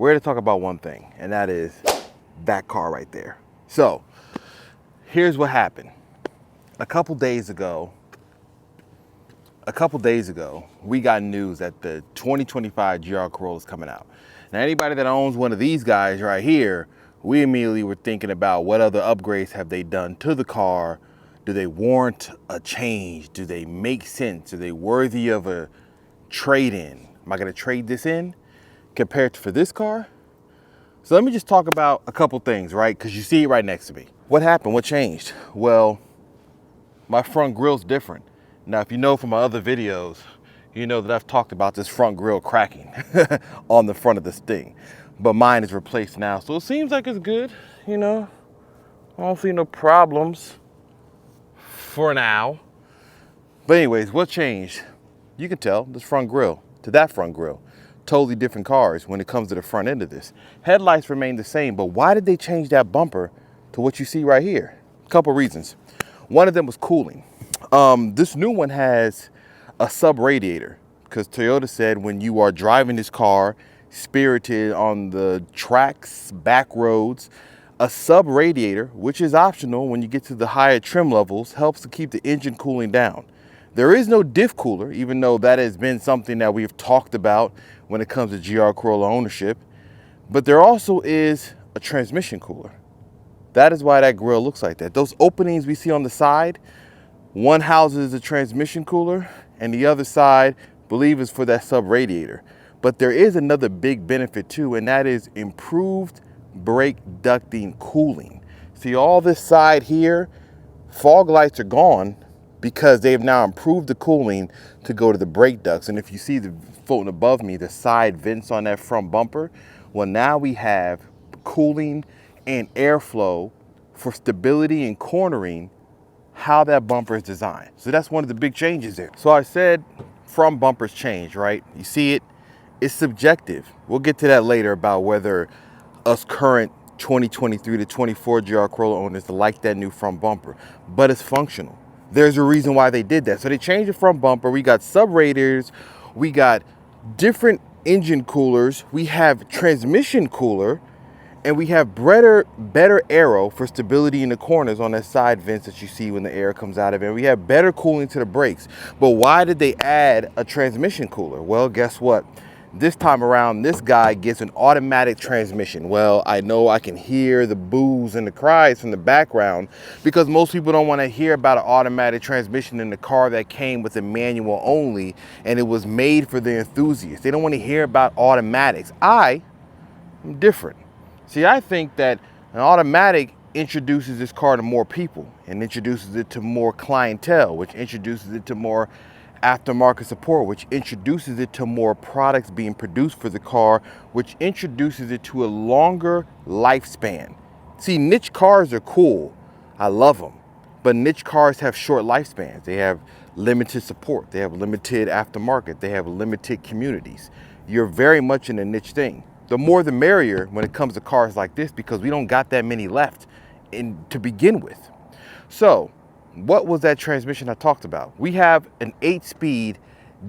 we're here to talk about one thing, and that is that car right there. So here's what happened. A couple days ago, we got news that the 2025 GR Corolla is coming out. Now, anybody that owns one of these guys right here, we immediately were thinking about what other upgrades have they done to the car? Do they warrant a change? Do they make sense? Are they worthy of a trade-in? Am I gonna trade this in compared to for this car? So let me just talk about a couple things, right? Because you see it right next to me. What happened? What changed? Well, my front grill's different. Now, if you know from my other videos, you know that I've talked about this front grille cracking on the front of this thing. But mine is replaced now, so it seems like it's good, you know? I don't see no problems for now. But anyways, what changed? You can tell this front grille to that front grille. Totally different cars when it comes to the front end of this. Headlights remain the same, but why did they change that bumper to what you see right here? A couple reasons. One of them was cooling. This new one has a sub radiator because Toyota said when you are driving this car spirited on the tracks, back roads, a sub radiator, which is optional when you get to the higher trim levels, helps to keep the engine cooling down. There is no diff cooler, even though that has been something that we've talked about when it comes to GR Corolla ownership, but there also is a transmission cooler. That is why that grille looks like that. Those openings we see on the side, one houses a transmission cooler and the other side, believe, is for that sub radiator. But there is another big benefit too, and that is improved brake ducting cooling. See all this side here, fog lights are gone because they've now improved the cooling to go to the brake ducts. And if you see the floating above me, the side vents on that front bumper, well, now we have cooling and airflow for stability and cornering how that bumper is designed. So that's one of the big changes there. So I said front bumpers change, right? You see it, it's subjective. We'll get to that later about whether us current 2023 to 24 GR Corolla owners like that new front bumper, but it's functional. There's a reason why they did that. So they changed the front bumper. We got sub radiators, we got different engine coolers, we have transmission cooler, and we have better aero for stability in the corners on that side vents that you see when the air comes out of it. And we have better cooling to the brakes. But why did they add a transmission cooler? Well, guess what? This time around, this guy gets an automatic transmission. Well, I know I can hear the boos and the cries from the background because most people don't want to hear about an automatic transmission in the car that came with a manual only and it was made for the enthusiasts. They don't want to hear about automatics. I am different. See, I think that an automatic introduces this car to more people and introduces it to more clientele, which introduces it to more aftermarket support, which introduces it to more products being produced for the car, which introduces it to a longer lifespan. See, niche cars are cool. I love them. But niche cars have short lifespans. They have limited support. They have limited aftermarket. They have limited communities. You're very much in a niche thing. The more the merrier when it comes to cars like this because we don't got that many left to begin with. So what was that transmission I talked about? We have an 8-speed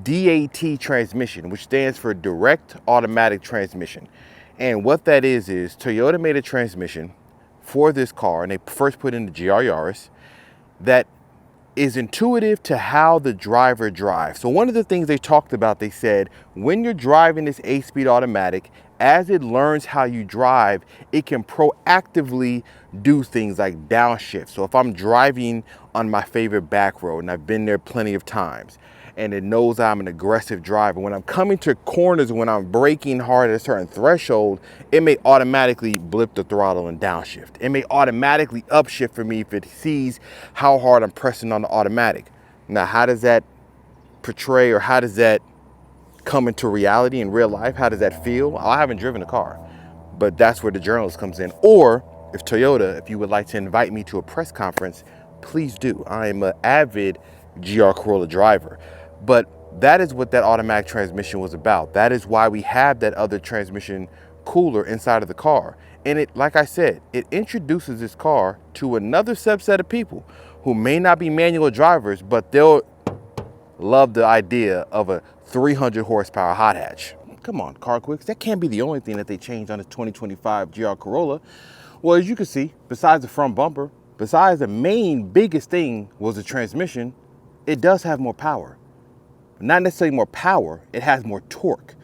DAT transmission, which stands for direct automatic transmission. And what that is Toyota made a transmission for this car, and they first put in the GR Yaris, that is intuitive to how the driver drives. So one of the things they talked about, they said, when you're driving this 8-speed automatic, as it learns how you drive, it can proactively do things like downshift. So if I'm driving on my favorite back road, and I've been there plenty of times, and it knows I'm an aggressive driver, when I'm coming to corners, when I'm braking hard at a certain threshold, it may automatically blip the throttle and downshift. It may automatically upshift for me if it sees how hard I'm pressing on the automatic. Now, how does that portray, or how does that come into reality in real life? How does that feel? I haven't driven a car, but that's where the journalist comes in. Or if Toyota, if you would like to invite me to a press conference, please do. I am an avid GR Corolla driver, but that is what that automatic transmission was about. That is why we have that other transmission cooler inside of the car. And it, like I said, it introduces this car to another subset of people who may not be manual drivers, but they'll love the idea of a 300 horsepower hot hatch. come on, CarQuicks, that can't be the only thing that they changed on this 2025 GR Corolla. Well, as you can see, besides the front bumper, besides the main biggest thing was the transmission, it does have more power. Not necessarily more power, it has more torque.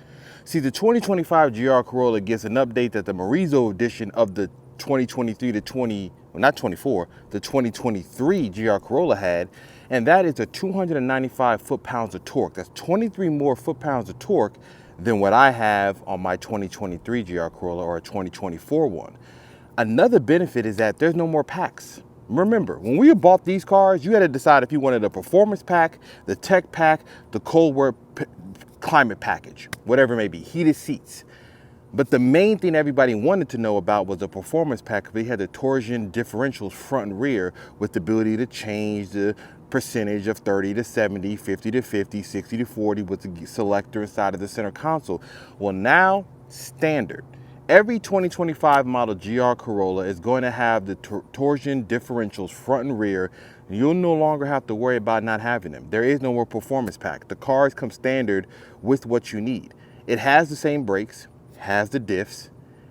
See, the 2025 GR Corolla gets an update that the Marizo edition of the 2023 to 20, well, not 24, the 2023 GR Corolla had, and that is a 295 foot-pounds of torque. That's 23 more foot-pounds of torque than what I have on my 2023 GR Corolla or a 2024 one. Another benefit is that there's no more packs. Remember, when we bought these cars, you had to decide if you wanted a performance pack, the tech pack, the cold wear climate package, whatever it may be, heated seats. But the main thing everybody wanted to know about was the performance pack. They had the torsion differentials front and rear with the ability to change the percentage of 30 to 70, 50 to 50, 60 to 40 with the selector inside of the center console. Well, now standard. Every 2025 model GR Corolla is going to have the torsion differentials front and rear. You'll no longer have to worry about not having them. There is no more performance pack. The cars come standard with what you need. It has the same brakes, has the diffs,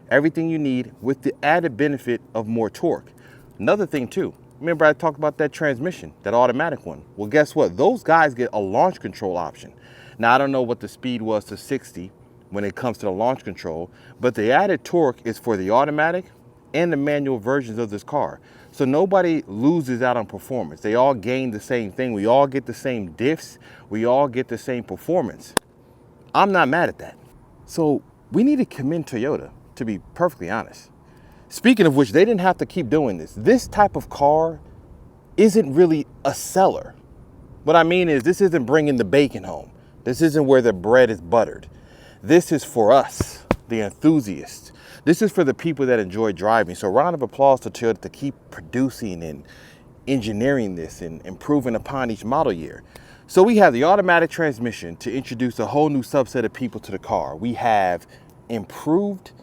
everything you need with the added benefit of more torque. Another thing too, remember I talked about that transmission, that automatic one. Well, guess what? Those guys get a launch control option. Now, I don't know what the speed was to 60 when it comes to the launch control, but the added torque is for the automatic and the manual versions of this car. So nobody loses out on performance. They all gain the same thing. We all get the same diffs. We all get the same performance. I'm not mad at that. So we need to commend Toyota, to be perfectly honest. Speaking of which, they didn't have to keep doing this. This type of car isn't really a seller. What I mean is, this isn't bringing the bacon home. This isn't where the bread is buttered. This is for us, the enthusiasts. This is for the people that enjoy driving. So round of applause to Toyota to keep producing and engineering this and improving upon each model year. So we have the automatic transmission to introduce a whole new subset of people to the car. We have improved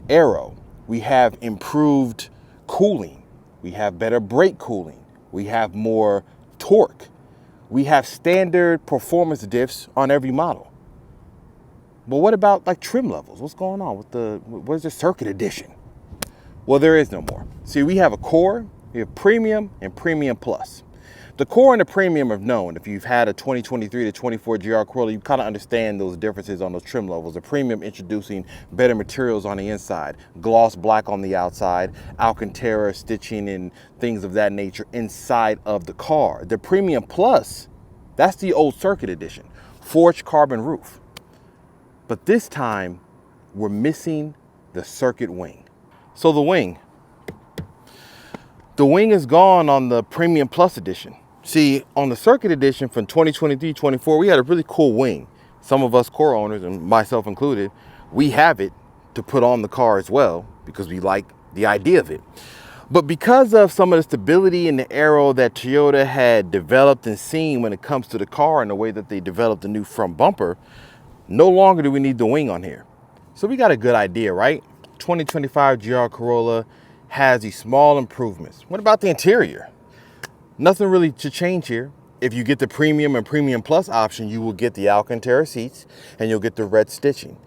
aero. We have improved cooling. We have better brake cooling. We have more torque. We have standard performance diffs on every model. But what about like trim levels? What's going on with where's the circuit edition? Well, there is no more. See, we have a core, we have premium and premium plus. The core and the premium are known. If you've had a 2023 to 24 GR Corolla, you kind of understand those differences on those trim levels. The premium introducing better materials on the inside, gloss black on the outside, Alcantara stitching and things of that nature inside of the car. The premium plus, that's the old circuit edition, forged carbon roof. But this time, we're missing the circuit wing. So the wing is gone on the Premium Plus edition. See, on the circuit edition from 2023-24, we had a really cool wing. Some of us core owners, and myself included, we have it to put on the car as well because we like the idea of it. But because of some of the stability and the aero that Toyota had developed and seen when it comes to the car and the way that they developed the new front bumper, no longer do we need the wing on here. So we got a good idea, right? 2025 GR Corolla has these small improvements. What about the interior? Nothing really to change here. If you get the premium and premium plus option, you will get the Alcantara seats and you'll get the red stitching.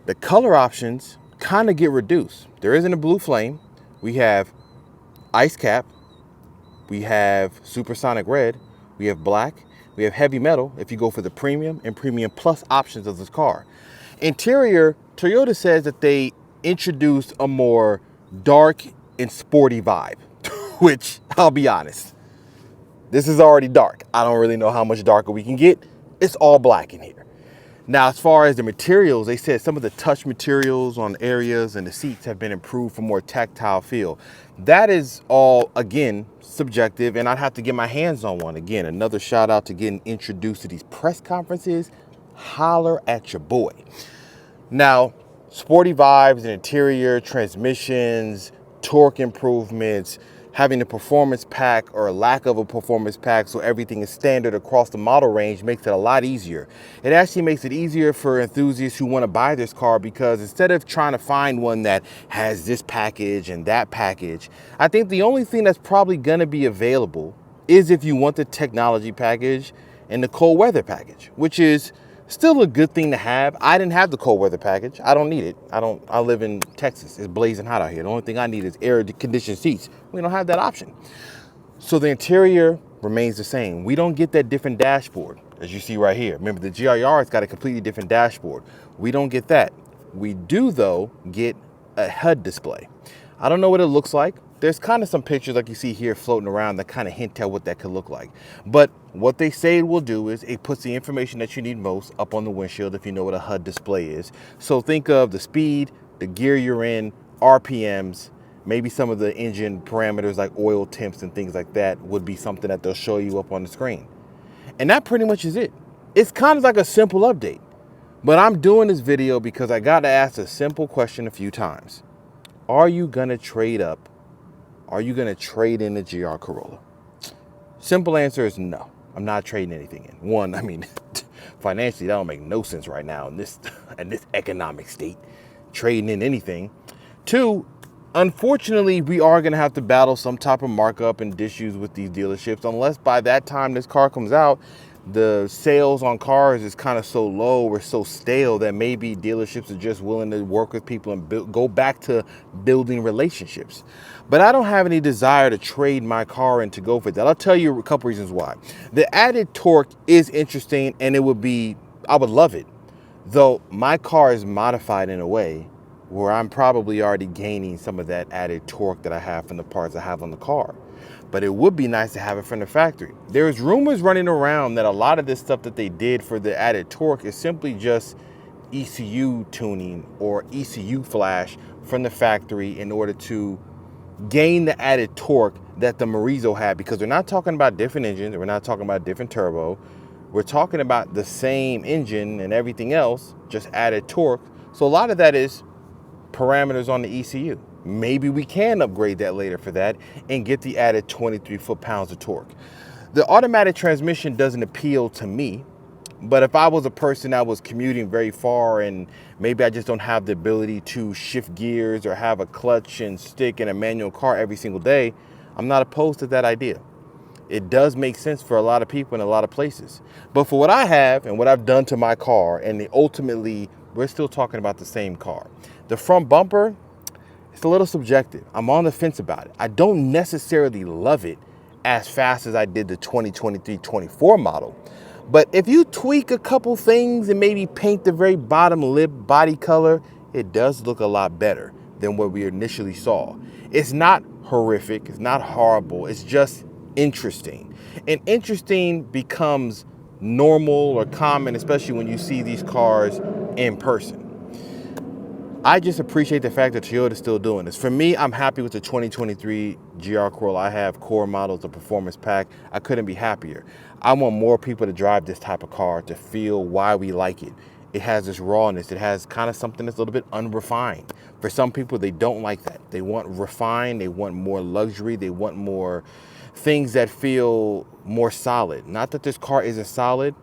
The color options kind of get reduced. There isn't a blue flame. We have ice cap. We have supersonic red. We have black. We have heavy metal if you go for the premium and premium plus options of this car. Interior, Toyota says that they introduced a more dark and sporty vibe, which I'll be honest, this is already dark. I don't really know how much darker we can get. It's all black in here. Now, as far as the materials, they said some of the touch materials on areas and the seats have been improved for more tactile feel. That is all, again, subjective, and I'd have to get my hands on one. Again, another shout out to getting introduced to these press conferences. Holler at your boy. Now, sporty vibes and interior, transmissions, torque improvements, having a performance pack or a lack of a performance pack so everything is standard across the model range makes it a lot easier. It actually makes it easier for enthusiasts who want to buy this car because instead of trying to find one that has this package and that package, I think the only thing that's probably going to be available is if you want the technology package and the cold weather package, which is Still a good thing to have. I didn't have the cold weather package. I don't need it. I live in Texas. It's blazing hot out here. The only thing I need is air conditioned seats. We don't have that option. So the interior remains the same. We don't get that different dashboard as you see right here. Remember, the GR-Yaris got a completely different dashboard. We don't get that. We do, though, get a HUD display. I don't know what it looks like. There's kind of some pictures like you see here floating around that kind of hint at what that could look like. But what they say it will do is it puts the information that you need most up on the windshield if you know what a HUD display is. So think of the speed, the gear you're in, RPMs, maybe some of the engine parameters like oil temps and things like that would be something that they'll show you up on the screen. And that pretty much is it. It's kind of like a simple update. But I'm doing this video because I got to ask a simple question a few times. Are you going to trade up? Are you going to trade in the GR Corolla? Simple answer is no. I'm not trading anything in. One, I mean, financially, that don't make no sense right now in this economic state, trading in anything. Two, unfortunately, we are going to have to battle some type of markup and issues with these dealerships, unless by that time this car comes out, the sales on cars is kind of so low or so stale that maybe dealerships are just willing to work with people and go back to building relationships. But I don't have any desire to trade my car in to go for that. I'll tell you a couple reasons why. The added torque is interesting and I would love it. Though my car is modified in a way where I'm probably already gaining some of that added torque that I have from the parts I have on the car. But it would be nice to have it from the factory. There's rumors running around that a lot of this stuff that they did for the added torque is simply just ECU tuning or ECU flash from the factory in order to gain the added torque that the Morizo had, because we're not talking about different engines, we're not talking about different turbo, we're talking about the same engine and everything else, just added torque. So a lot of that is parameters on the ECU. Maybe we can upgrade that later for that and get the added 23 foot-pounds of torque. The automatic transmission doesn't appeal to me, but if I was a person that was commuting very far and maybe I just don't have the ability to shift gears or have a clutch and stick in a manual car every single day, I'm not opposed to that idea. It does make sense for a lot of people in a lot of places. But for what I have and what I've done to my car, and ultimately, we're still talking about the same car. The front bumper, it's a little subjective. I'm on the fence about it. I don't necessarily love it as fast as I did the 2023-24 model. But if you tweak a couple things and maybe paint the very bottom lip body color, it does look a lot better than what we initially saw. It's not horrific. It's not horrible. It's just interesting. And interesting becomes normal or common, especially when you see these cars in person. I just appreciate the fact that Toyota's still doing this. For me, I'm happy with the 2023 GR Corolla. I have core models, the performance pack. I couldn't be happier. I want more people to drive this type of car to feel why we like it. It has this rawness. It has kind of something that's a little bit unrefined. For some people, they don't like that. They want refined. They want more luxury. They want more things that feel more solid. Not that this car isn't solid,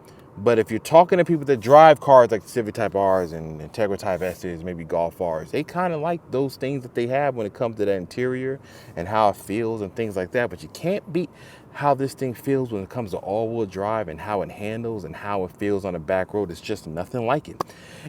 but if you're talking to people that drive cars like Civic Type Rs and Integra Type S's, maybe Golf Rs, they kind of like those things that they have when it comes to the interior and how it feels and things like that. But you can't beat how this thing feels when it comes to all-wheel drive and how it handles and how it feels on the back road. It's just nothing like it.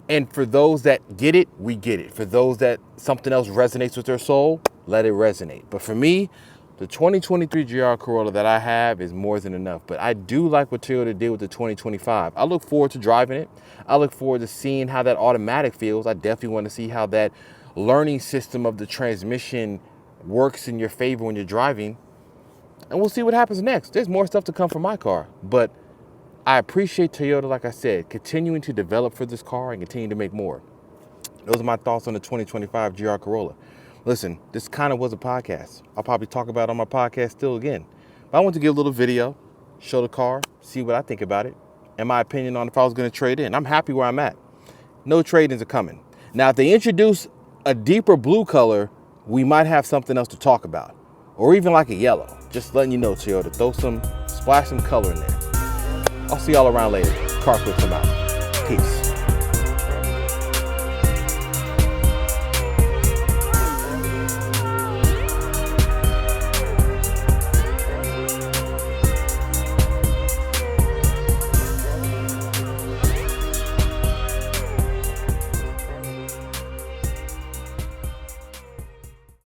And for those that get it, we get it. For those that something else resonates with their soul, let it resonate. But for me, the 2023 GR Corolla that I have is more than enough, but I do like what Toyota did with the 2025. I look forward to driving it. I look forward to seeing how that automatic feels. I definitely want to see how that learning system of the transmission works in your favor when you're driving. And we'll see what happens next. There's more stuff to come from my car, but I appreciate Toyota, like I said, continuing to develop for this car and continue to make more. Those are my thoughts on the 2025 GR Corolla. Listen, this kind of was a podcast. I'll probably talk about it on my podcast still again. But I want to give a little video, show the car, see what I think about it, and my opinion on if I was going to trade in. I'm happy where I'm at. No trade-ins are coming. Now, if they introduce a deeper blue color, we might have something else to talk about. Or even like a yellow. Just letting you know, Toyota, splash some color in there. I'll see y'all around later. CarQuicks, I'm out.